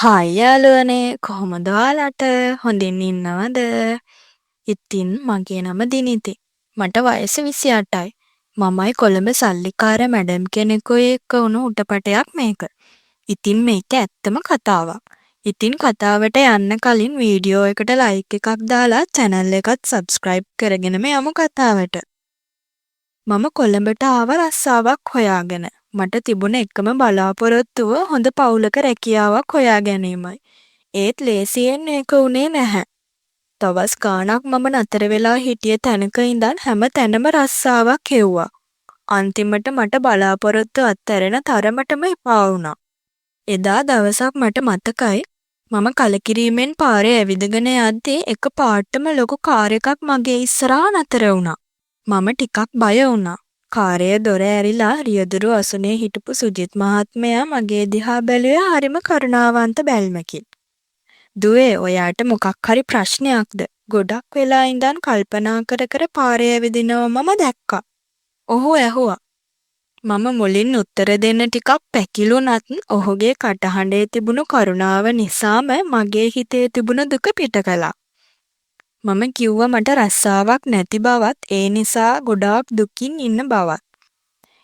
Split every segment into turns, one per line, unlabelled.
Hi යාළුවනේ කොහොමද ඔයාලට? හොඳින් ඉන්නවද? ඉතින් මගේ නම දිනිති. මට වයස 28යි. මමයි කොළඹ සල්ලිකාර මැඩම් කෙනෙකුයි එක්ක වුණු උටපටයක් මේක. ඉතින් මේක ඇත්තම කතාවක්. ඉතින් කතාවට යන්න කලින් වීඩියෝ එකට ලයික් එකක් දාලා channel එකත් subscribe කරගෙනම යමු කතාවට. මම කොළඹට ආව රස්සාවක් හොයාගෙන. මට තිබුණ එකම බලාපොරොත්තුව හොඳ පවුලක රැකියාවක් හොයා ගැනීමයි. ඒත් ලේසියෙන් ඒක වුණේ නැහැ. දවස් ගාණක් මම නතර වෙලා හිටිය තැනක ඉඳන් හැම තැනම රස්සාවක් හෙව්වා. අන්තිමට මට බලාපොරොත්තු අත්හැරෙන තරමටම එපා වුණා. එදා දවසක් මට මතකයි මම කලකිරීමෙන් පාරේ ඇවිදගෙන යද්දී එක පාටම ලොකු කාර් එකක් මගේ ඉස්සරහා නතර වුණා. මම ටිකක් බය වුණා. කාරයේ දොර ඇරිලා රියදුරු අසුනේ හිටපු සුජිත් මහත්මයා මගේ දිහා බැලුවේ හරිම කරුණාවන්ත බැල්මකින්. "දුවේ, ඔයාට මොකක් හරි ප්‍රශ්නයක්ද?" ගොඩක් වෙලා ඉඳන් කල්පනා කර කර පාරේ ඇවිදිනව මම දැක්කා. ඔහු ඇහුවා. මම මුලින් උත්තර දෙන්න ටිකක් පැකිලුණත් ඔහුගේ කටහඬේ තිබුණු කරුණාව නිසාම මගේ හිතේ තිබුණ දුක පිට කළා. මම කිව්වා මට රස්සාවක් නැති බවත් ඒ නිසා ගොඩාක් දුකින් ඉන්න බවත්.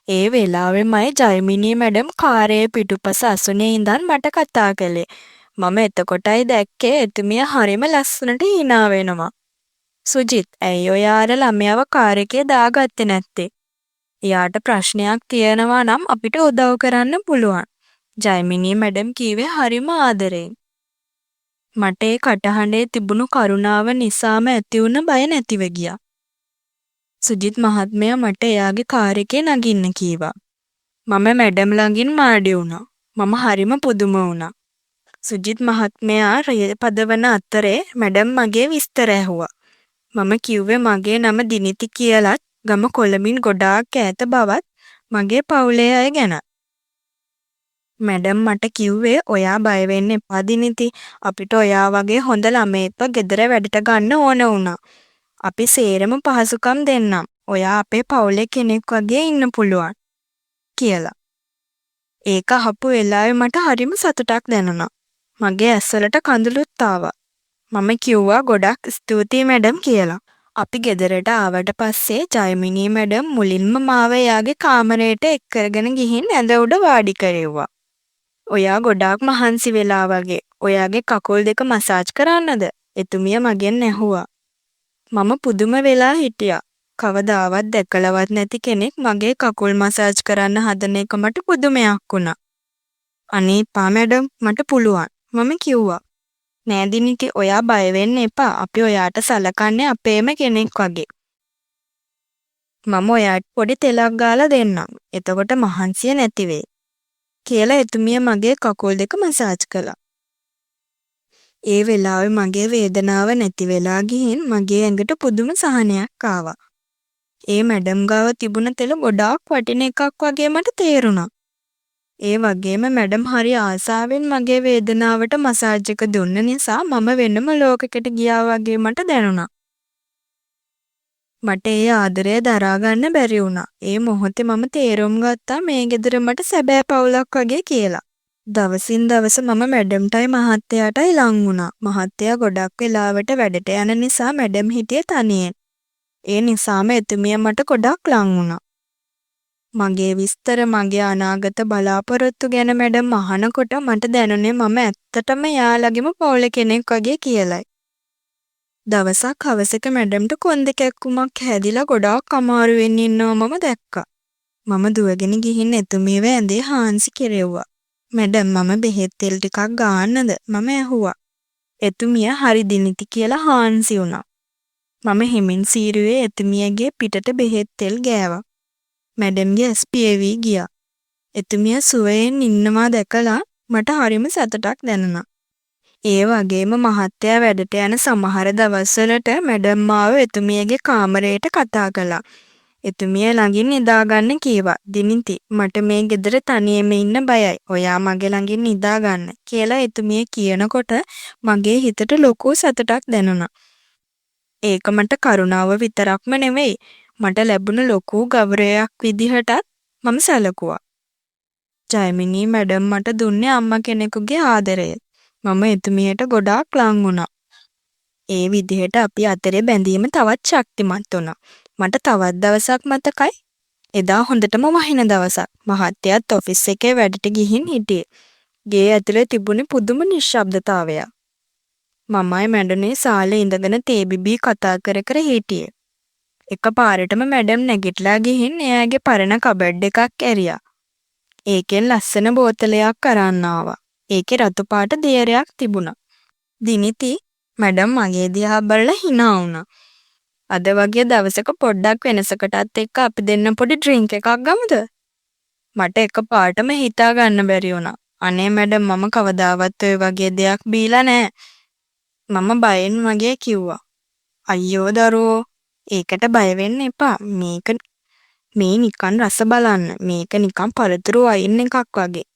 ඒ වෙලාවෙමයි ජයමිනී මැඩම් කාරයේ පිටුපස අසුනේ ඉඳන් මට කතා කළේ. මම එතකොටයි දැක්කේ එතුමිය හරිම ලස්සනට hina වෙනවා. "සුජිත්, ඇයි ඔයා අර ළමයාව කාර් එකේ දාගත්තේ නැත්තේ? එයාට ප්‍රශ්නයක් තියෙනවා නම් අපිට උදව් කරන්න පුළුවන්." ජයමිනී මැඩම් කීවේ හරිම ආදරෙන්. මට ඒ කටහඬේ තිබුණු කරුණාව නිසාම ඇති වුණ බය නැතිව ගියා. සුජිත් මහත්මයා මට එයාගේ කාර් එකේ නගින්න කීවා. මම මැඩම් ළඟින් මාඩි වුණා. මම හරිම පුදුම වුණා. සුජිත් මහත්මයා රේ පදවන අතරේ මැඩම් මගේ විස්තර ඇහුවා. මම කිව්වේ මගේ නම දිනිති කියලත් ගම කොළඹින් ගොඩාක් ඈත බවත් මගේ පවුලේ අය ගැන. මැඩම් මට කිව්වේ ඔයා බය වෙන්න එපා දිනිති. අපිට ඔයා වගේ හොඳ ළමයෙක්ව ගෙදර වැඩට ගන්න ඕන වුණා. අපි සේරම පහසුකම් දෙන්නම්. ඔයා අපේ පවුලේ කෙනෙක් වගේ ඉන්න පුළුවන් කියලා. ඒක අහපු වෙලාවේ මට හරිම සතුටක් දැනුණා. මගේ ඇස්වලට කඳුළුත් ආවා. මම කිව්වා ගොඩක් ස්තුතියි මැඩම් කියලා. අපි ගෙදරට ආවට පස්සේ ජයමිනී මැඩම් මුලින්ම මාව එයාගේ කාමරයට එක් කරගෙන ගිහින් ඇඳ උඩ වාඩි කරෙව්වා. "ඔයා ගොඩාක් මහන්සි වෙලා වගේ. ඔයාගේ කකුල් දෙක මසාජ් කරන්නද?" එතුමිය මගෙන් ඇහුවා. මම පුදුම වෙලා හිටියා. කවදාවත් දැකලවත් නැති කෙනෙක් මගේ කකුල් මසාජ් කරන්න හදන එක මට පුදුමයක් වුණා. "අනේ එපා මැඩම්, මට පුළුවන්." මම කිව්වා. "නෑ දිනිති, ඔයා බය වෙන්න එපා. අපි ඔයාට සලකන්නේ අපේම කෙනෙක් වගේ. මම ඔයාට පොඩි තෙලක් ගාලා දෙන්නම්. එතකොට මහන්සිය නැති වෙයි." කියලා එතුමිය මගේ කකුල් දෙක මසාජ් කළා. ඒ වෙලාවේ මගේ වේදනාව නැති වෙලා ගිහින් මගේ ඇඟට පුදුම සහනයක් ආවා. ඒ මැඩම් ගාව තිබුණ තෙල ගොඩාක් වටින එකක් වගේ මට තේරුණා. ඒ වගේම මැඩම් හරි ආසාවෙන් මගේ වේදනාවට මසාජ් එක දුන්න නිසා මම වෙනම ලෝකෙකට ගියා වගේ මට දැනුණා. මට ඒ ආදරය දරා ගන්න බැරි වුණා. ඒ මොහොතේ මම තේරුම් ගත්තා මේ ගෙදර මට සැබෑ පවුලක් වගේ කියලා. දවසින් දවස මම මැඩම්ටයි මහත්තයාටයි ලං වුණා. මහත්තයා ගොඩක් වෙලාවට වැඩට යන නිසා මැඩම් හිටියේ තනියෙන්. ඒ නිසාම එතුමිය මට ගොඩක් ලං වුණා. මගේ විස්තර, මගේ අනාගත බලාපොරොත්තු ගැන මැඩම් අහනකොට මට දැනුනේ මම ඇත්තටම යාළගෙම පවුලේ කෙනෙක් වගේ කියලයි. දවසක් හවසක මැඩම්ට කොන්ද කැක්කුමක් හැදිලා ගොඩාක් අමාරුවෙන් ඉන්නව මම දැක්කා. මම දුවගෙන ගිහින් එතුමියව ඇඳේ හාන්සි කෙරෙව්වා. "මැඩම්, මම බෙහෙත් තෙල් ටිකක් ගාන්නද?" මම ඇහුවා. එතුමිය හරි දිනිති කියලා හාන්සි වුණා. මම හිමින් සීරුවේ එතුමියගේ පිටට බෙහෙත් තෙල් ගෑවා. මැඩම්ගේ ඇස් පියවි ගියා. එතුමිය සුවයෙන් ඉන්නවා දැකලා මට හරිම සතුටක් දැනුණා. ඒ වගේම මහත්තයා වැඩට යන සමහර දවස්වලට මැඩම් මාව එතුමියගේ කාමරයට කතා කළා. එතුමිය ළඟින් නිදාගන්න කීවා. "දිනිති, මට මේ ගෙදර තනියම ඉන්න බයයි. ඔයා මගේ ළඟින් නිදාගන්න" කියලා එතුමිය කියනකොට මගේ හිතට ලොකු සතුටක් දැනුණා. ඒක මට කරුණාව විතරක්ම නෙවෙයි, මට ලැබුණ ලොකු ගෞරවයක් විදිහටත් මම සැලකුවා. ජයමිනී මැඩම් මට දුන්නේ අම්මා කෙනෙකුගේ ආදරය. මම එතුමියට ගොඩාක් ලං වුණා. ඒ විදිහට අපි අතරේ බැඳීම තවත් ශක්තිමත් වුණා. මට තවත් දවසක් මතකයි. එදා හොඳටම වහින දවසක්. මහත්තයාත් ඔෆිස් එකේ වැඩට ගිහින් හිටියේ. ගේ ඇතුලේ තිබුණේ පුදුම නිශ්ශබ්දතාවයක්. මමයි මැඩනේ සාලේ ඉඳගෙන තේ බිබී කතා කර කර හිටියේ. එකපාරටම මැඩම් නැගිටලා ගිහින් එයාගේ පරණ කබඩ් එකක් ඇරියා. ඒකෙන් ලස්සන බෝතලයක් අරන් ආවා. ඒකේ රතු පාට දියරයක් තිබුණා. දිනිති මැඩම් මගේ දිහා බලලා hina වුණා. අද වගේ දවසක පොඩ්ඩක් වෙනසකටත් එක්ක අපි දෙන්න පොඩි ඩ්‍රින්ක් එකක් ගමුද? මට එකපාරටම හිතා ගන්න බැරි වුණා. අනේ මැඩම් මම කවදාවත් ඔය වගේ දෙයක් බීලා නෑ. මම බයෙන් වගේ කිව්වා. අයියෝ දරුවෝ ඒකට බය වෙන්න එපා. මේ නිකන් රස බලන්න. මේක නිකන් පළතුරු වයින් එකක් වගේ.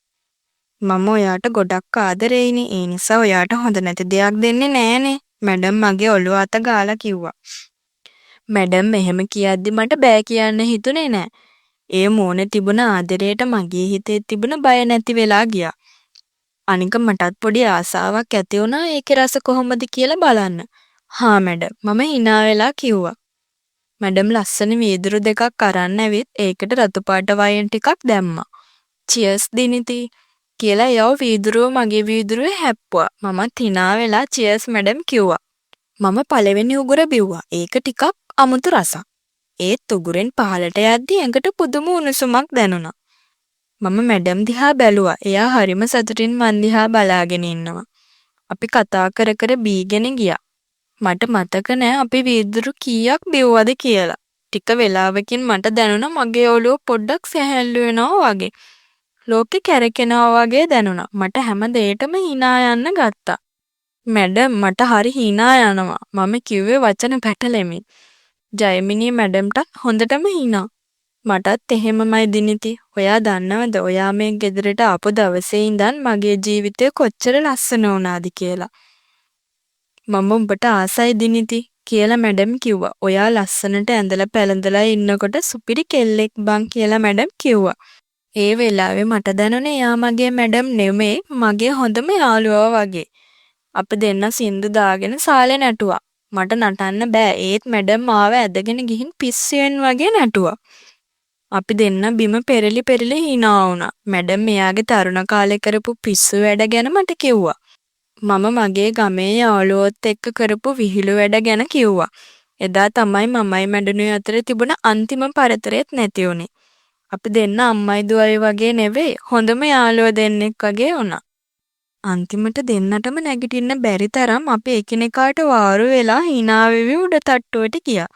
මම ඔයාට ගොඩක් ආදරෙයිනේ. ඒ නිසා ඔයාට හොඳ නැති දෙයක් දෙන්නේ නෑනේ. මැඩම් මගේ ඔළුව අත ගාලා කිව්වා. මැඩම් මෙහෙම කියද්දි මට බෑ කියන්න හිතුනේ නෑ. ඒ මෝනේ තිබුණ ආදරයට මගේ හිතේ තිබුණ බය නැති වෙලා ගියා. අනික මටත් පොඩි ආසාවක් ඇති වුණා ඒකේ රස කොහොමද කියලා බලන්න. හා මැඩම් මම hina වෙලා කිව්වා. මැඩම් ලස්සන වීදුරු දෙකක් අරන් ඇවිත් ඒකට රතු පාට වයින් ටිකක් දැම්මා. චියර්ස් දිනිති කියලා යව වීදුරුව මගේ වීදුරුවේ හැප්පුවා. මමත් hina වෙලා චියර්ස් මැඩම් කිව්වා. මම පළවෙනි උගුර බිව්වා. ඒක ටිකක් අමුතු රසක්. ඒත් උගුරෙන් පහළට යද්දි ඇඟට පුදුම උණුසුමක් දැනුණා. මම මැඩම් දිහා බැලුවා. එයා හරිම සතුටින් මන් දිහා බලාගෙන ඉන්නවා. අපි කතා කර කර බීගෙන ගියා. මට මතක නෑ අපි වීදුරු කීයක් බිව්වද කියලා. ටික වෙලාවකින් මට දැනුණා මගේ ඔළුව පොඩ්ඩක් සැහැල්ලු වෙනවා වගේ. ලෝකෙ කැරකෙනවා වගේ දැනුණා. මට හැම දෙයකම hina යන්න ගත්තා. මැඩම් මට හරි hina යනවා. මම කිව්වේ වචන පැටලෙමින්. ජයමිනී මැඩම්ටත් හොඳටම hina. මටත් එහෙමමයි දිනිති. ඔයා දන්නවද ඔයා මේ ගෙදරට ආපු දවසේ ඉඳන් මගේ ජීවිතේ කොච්චර ලස්සන වුණාද කියලා. මම උඹට ආසයි දිනිති කියලා මැඩම් කිව්වා. ඔයා ලස්සනට ඇඳලා පැළඳලා ඉන්නකොට සුපිරි කෙල්ලෙක් බං කියලා මැඩම් කිව්වා. ඒ වෙලාවේ මට දැනුනේ එයා මගේ මැඩම් නෙමෙයි මගේ හොඳම යාළුවා වගේ. අපි දෙන්න සින්දු දාගෙන සාලේ නැටුවා. මට නටන්න බෑ. ඒත් මැඩම් මාව ඇදගෙන ගිහින් පිස්සුවෙන් වගේ නැටුවා. අපි දෙන්න බිම පෙරලි පෙරලි hina වුණා. මැඩම් එයාගේ තරුණ කාලේ කරපු පිස්සු වැඩ ගැන මට කිව්වා. මම මගේ ගමේ යාළුවොත් එක්ක කරපු විහිළු වැඩ ගැන කිව්වා. එදා තමයි මමයි මැඩනුයි අතර තිබුණ අන්තිම පරතරෙත් නැති වුණේ. අපි දෙන්න අම්මයි දුවයි වගේ නෙවෙයි හොඳම යාළුවෝ දෙන්නෙක් වගේ වුණා. අන්තිමට දෙන්නටම නැගිටින්න බැරි තරම් අපි එකිනෙකාට වාරු වෙලා hina වෙවි උඩ තට්ටුවට ගියා.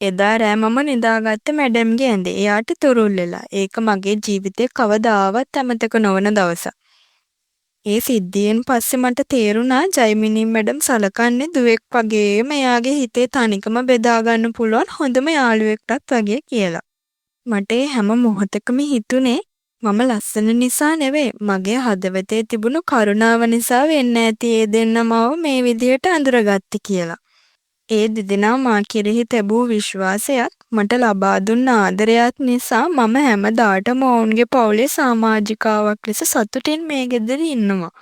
එදා රෑ මම නිදාගත්ත මැඩම්ගේ ඇඳේ. එයාට තුරුල් වෙලා. ඒක මගේ ජීවිතේ කවදාවත් අමතක නොවන දවසක්. ඒ සිද්ධියෙන් පස්සේ මට තේරුණා ජයමිනී මැඩම් සලකන්නේ දුවෙක් වගේම එයාගේ හිතේ තනිකම බෙදා ගන්න පුළුවන් හොඳම යාළුවෙක්ටත් වගේ කියලා. මට හැම මොහොතකම හිතුනේ මම ලස්සන නිසා නෙවෙයි මගේ හදවතේ තිබුණු කරුණාව නිසා වෙන්න ඇති ඒ දෙන්නමව මේ විදිහට අඳුරගත්තේ කියලා. ඒ දෙදෙනා මා කෙරෙහි තිබූ විශ්වාසයත් මට ලබා දුන්න ආදරයත් නිසා මම හැමදාටම ඔවුන්ගේ පවුලේ සමාජිකාවක් ලෙස සතුටින් මේ ගෙදර ඉන්නවා.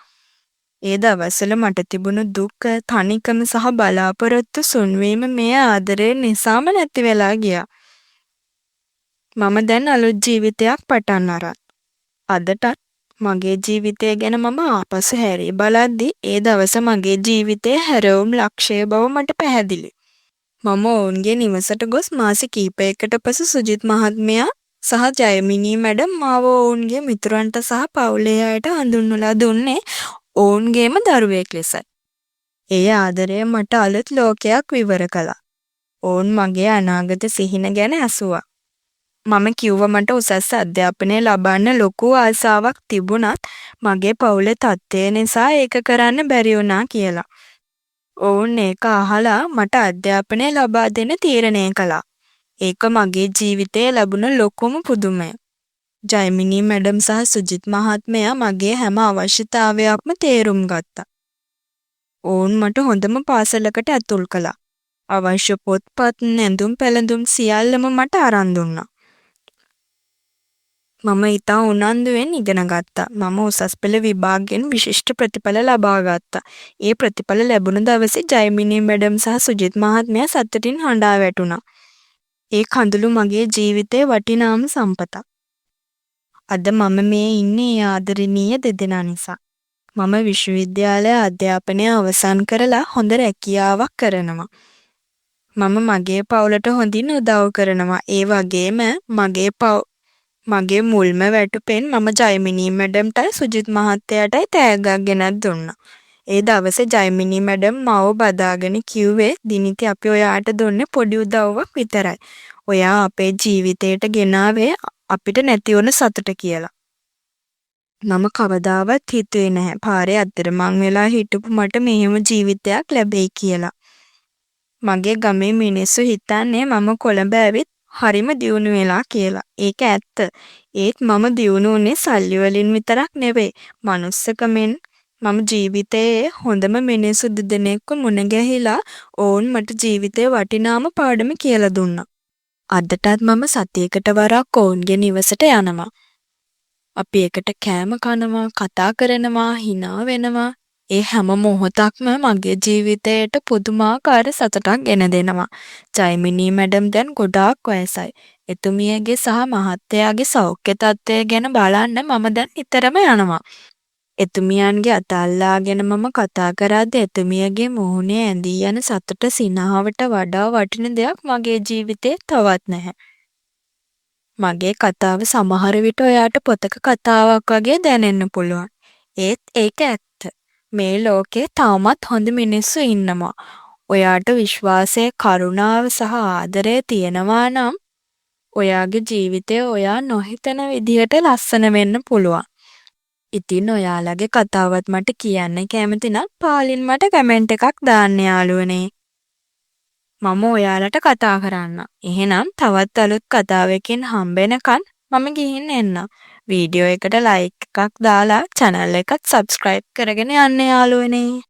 ඒ දවස්වල මට තිබුණු දුක, තනිකම සහ බලාපොරොත්තු සුන්වීම මේ ආදරය නිසාම නැති වෙලා ගියා. මම දැන් අලුත් ජීවිතයක් පටන් අරන්. අදටත් මගේ ජීවිතය ගැන මම ආපසු හැරී බලද්දි ඒ දවස මගේ ජීවිතයේ හැරවුම් ලක්ෂය බව මට පැහැදිලි. මම ඔවුන්ගේ නිවසට ගොස් මාස කිහිපයකට පසු සුජිත් මහත්මයා සහ ජයමිනී මැඩම් මාව ඔවුන්ගේ මිතුරන්ට සහ පවුලේ අයට හඳුන්වලා දුන්නේ ඔවුන්ගේම දරුවෙක් ලෙසයි. ඒ ආදරය මට අලුත් ලෝකයක් විවර කළා. ඔවුන් මගේ අනාගත සිහින ගැන ඇසුවා. මම කිව්වා මට උසස් අධ්‍යාපනය ලබන්න ලොකු ආසාවක් තිබුණත් මගේ පවුලේ තත්ත්වය නිසා ඒක කරන්න බැරි වුණා කියලා. ඔවුන් ඒක අහලා මට අධ්‍යාපනය ලබා දෙන්න තීරණය කළා. ඒක මගේ ජීවිතයේ ලැබුණ ලොකුම පුදුමය. ජයමිනී මැඩම් සහ සුජිත් මහත්මයා මගේ හැම අවශ්‍යතාවයක්ම තේරුම් ගත්තා. ඔවුන් මට හොඳම පාසලකට ඇතුල් කළා. අවශ්‍ය පොත්පත්, ඇඳුම් පැළඳුම් සියල්ලම මට අරන් දුන්නා. මම ඉතා උනන්දුවෙන් ඉගෙන ගත්තා. මම උසස් පෙළ විභාගයෙන් විශිෂ්ට ප්‍රතිඵල ලබා ගත්තා. ඒ ප්‍රතිඵල ලැබුණ දවසේ ජයමිනී මැඩම් සහ සුජිත් මහත්මයා සතුටින් හඬා වැටුණා. ඒ කඳුළු මගේ ජීවිතේ වටිනාම සම්පතක්. අද මම මේ ඉන්නේ ඒ ආදරණීය දෙදෙනා නිසා. මම විශ්වවිද්‍යාලය අධ්‍යාපනය අවසන් කරලා හොඳ රැකියාවක් කරනවා. මම මගේ පවුලට හොඳින් උදව් කරනවා. ඒ වගේම මගේ මුල්ම වැටුපෙන් මම ජයමිනී මැඩම්ටයි සුජිත් මහත්තයාටයි තෑග්ගක් ගෙනත් දුන්නා. ඒ දවසේ ජයමිනී මැඩම් මාව බදාගෙන කිව්වේ දිනිති අපි ඔයාට දුන්නේ පොඩි උදව්වක් විතරයි. ඔයා අපේ ජීවිතේට ගෙනාවේ අපිට නැතිවන සතුට කියලා. මම කවදාවත් හිතුවේ නැහැ පාරේ අතරමං වෙලා හිටපු මට මෙහෙම ජීවිතයක් ලැබෙයි කියලා. මගේ ගමේ මිනිස්සු හිතන්නේ මම කොළඹ ඇවිත් හරිම දියුණු වෙලා කියලා. ඒක ඇත්ත. ඒත් මම දියුණු වුණේ සල්ලි වලින් විතරක් නෙවෙයි. මනුස්සකමෙන් මම ජීවිතයේ හොඳම මිනිස්සු දෙදෙනෙක්ව මුණ ගැහිලා ඔවුන් මට ජීවිතේ වටිනාම පාඩම කියලා දුන්නා. අදටත් මම සතියකට වරක් ඔවුන්ගේ නිවසට යනවා. අපි එකට කෑම කනවා, කතා කරනවා, hina වෙනවා. ඒ හැම මොහොතක්ම මගේ ජීවිතයට පුදුමාකාර සතුටක් ගෙන දෙනවා. ජයමිනී මැඩම් දැන් ගොඩාක් වයසයි. එතුමියගේ සහ මහත්තයාගේ සෞඛ්‍ය තත්ත්වය ගැන බලන්න මම දැන් නිතරම යනවා. එතුමියන්ගේ අත අල්ලාගෙන මම කතා කරද්දී එතුමියගේ මුහුණේ ඇඳී යන සතුට සිනහවට වඩා වටින දෙයක් මගේ ජීවිතේ තවත් නැහැ. මගේ කතාව සමහර විට ඔයාට පොතක කතාවක් වගේ දැනෙන්න පුළුවන්. ඒත් ඒක ඇත්ත. මේ ලෝකේ තාමත් හොඳ මිනිස්සු ඉන්නවා. ඔයාට විශ්වාසය, කරුණාව සහ ආදරය තියෙනවා නම් ඔයාගේ ජීවිතය ඔයා නොහිතන විදිහට ලස්සන වෙන්න පුළුවන්. ඉතින් ඔයාලගේ කතාවත් මට කියන්න කැමති නම් පාලින් මට කමෙන්ට් එකක් දාන්න යාළුවනේ. මම ඔයාලට කතා කරන්න. එහෙනම් තවත් අලුත් කතාවකින් හම්බෙනකන් මම ගිහින් එන්නම්. වීඩියෝ එකට ලයික් එකක් දාලා channel එකත් subscribe කරගෙන යන්න යාළුවනේ.